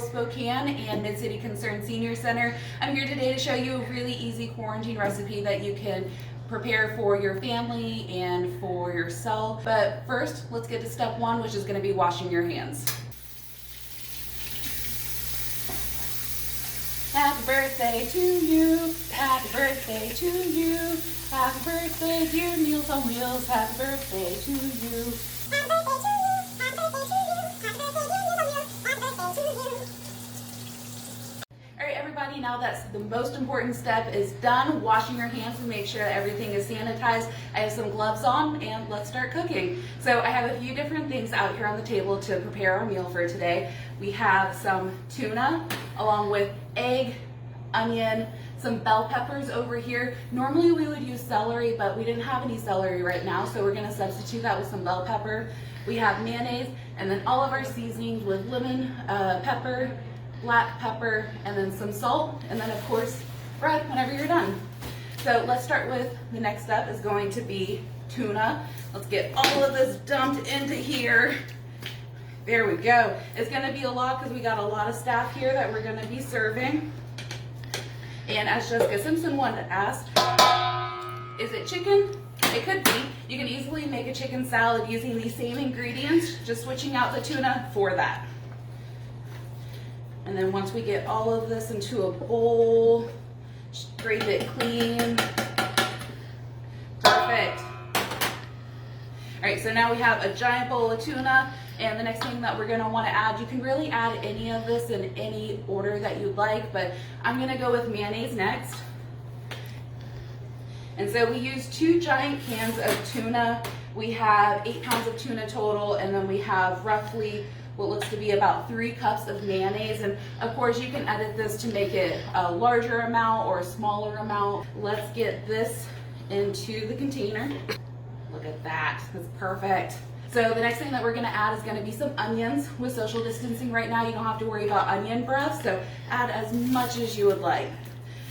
Spokane and Mid-City Concerned Senior Center. I'm here today to show you a really easy quarantine recipe that you can prepare for your family and for yourself. But first, let's get to step one, which is going to be washing your hands. Happy birthday to you, happy birthday to you, happy birthday dear Meals on Wheels, happy birthday to you. Happy birthday to you, happy birthday to you, happy birthday dear Meals on Wheels, happy birthday to you. Alright everybody, now that's the most important step is done, washing your hands to make sure that everything is sanitized. I have some gloves on and let's start cooking. So I have a few different things out here on the table to prepare our meal for today. We have some tuna along with egg, onion, some bell peppers over here. Normally we would use celery, but we didn't have any celery right now, so we're gonna substitute that with some bell pepper. We have mayonnaise, and then all of our seasonings with lemon, pepper, black pepper, and then some salt, and then of course, bread whenever you're done. So let's start with the next step is going to be tuna. Let's get all of this dumped into here. There we go. It's going to be a lot because we got a lot of staff here that we're going to be serving. And as Jessica Simpson wanted to ask, is it chicken? It could be. You can easily make a chicken salad using these same ingredients, just switching out the tuna for that. And then once we get all of this into a bowl, scrape it clean. Perfect. All right, so now we have a giant bowl of tuna, and the next thing that we're gonna wanna add, you can really add any of this in any order that you'd like, but I'm gonna go with mayonnaise next. And so we use 2 giant cans of tuna. We have 8 pounds of tuna total, and then we have roughly what looks to be about 3 cups of mayonnaise. And of course you can edit this to make it a larger amount or a smaller amount. Let's get this into the container. Look at that, that's perfect. So the next thing that we're gonna add is gonna be some onions. With social distancing right now, you don't have to worry about onion breath, so add as much as you would like.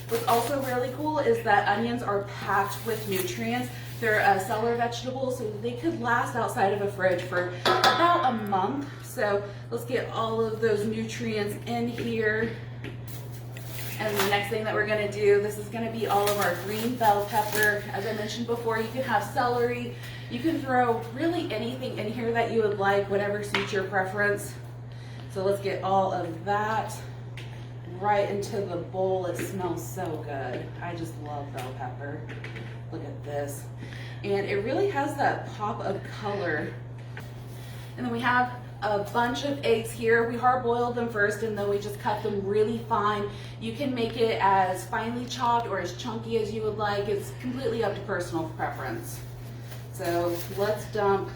What's also really cool is that onions are packed with nutrients. They're a cellar vegetable, so they could last outside of a fridge for about a month. So let's get all of those nutrients in here. And the next thing that we're gonna do, this is gonna be all of our green bell pepper. As I mentioned before, you can have celery. You can throw really anything in here that you would like, whatever suits your preference. So let's get all of that right into the bowl. It smells so good. I just love bell pepper. Look at this. And it really has that pop of color. And then we have a bunch of eggs here. We hard boiled them first and then we just cut them really fine. You can make it as finely chopped or as chunky as you would like. It's completely up to personal preference. So let's dump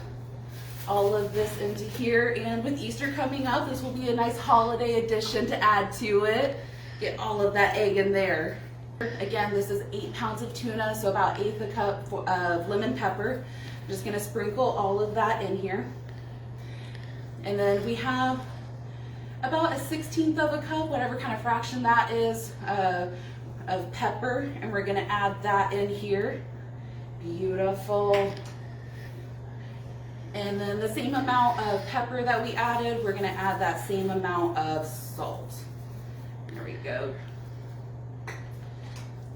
all of this into here. And with Easter coming up, this will be a nice holiday addition to add to it. Get all of that egg in there. Again, this is 8 pounds of tuna, so about 1/8 a cup of lemon pepper. I'm just gonna sprinkle all of that in here. And then we have about a 1/16 of a cup, whatever kind of fraction that is, of pepper, and we're gonna add that in here. Beautiful. And then the same amount of pepper that we added, we're gonna add that same amount of salt. There we go.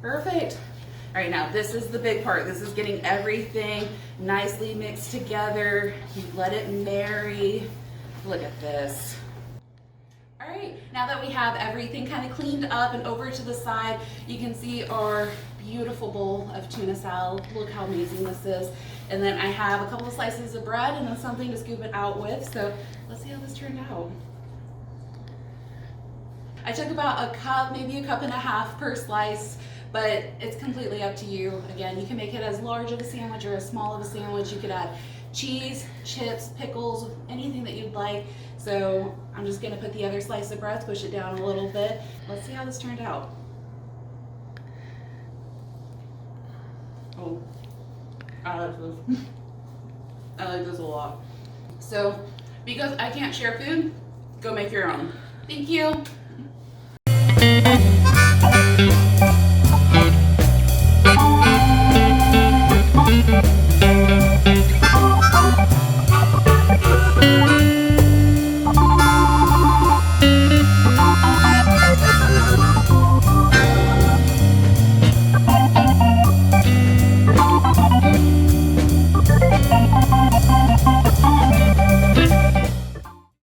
Perfect. All right, now this is the big part. This is getting everything nicely mixed together. You let it marry. Look at this. All right, now that we have everything kind of cleaned up and over to the side, you can see our beautiful bowl of tuna salad. Look how amazing this is. And then I have a couple of slices of bread and then something to scoop it out with. So let's see how this turned out. I took about a cup, maybe a cup and a half per slice, but it's completely up to you. Again, you can make it as large of a sandwich or as small of a sandwich. You could add cheese, chips, pickles, anything that you'd like. So I'm just gonna put the other slice of bread, push it down a little bit. Let's see how this turned out. Oh, I like this. I like this a lot. So because I can't share food, go make your own. Thank you.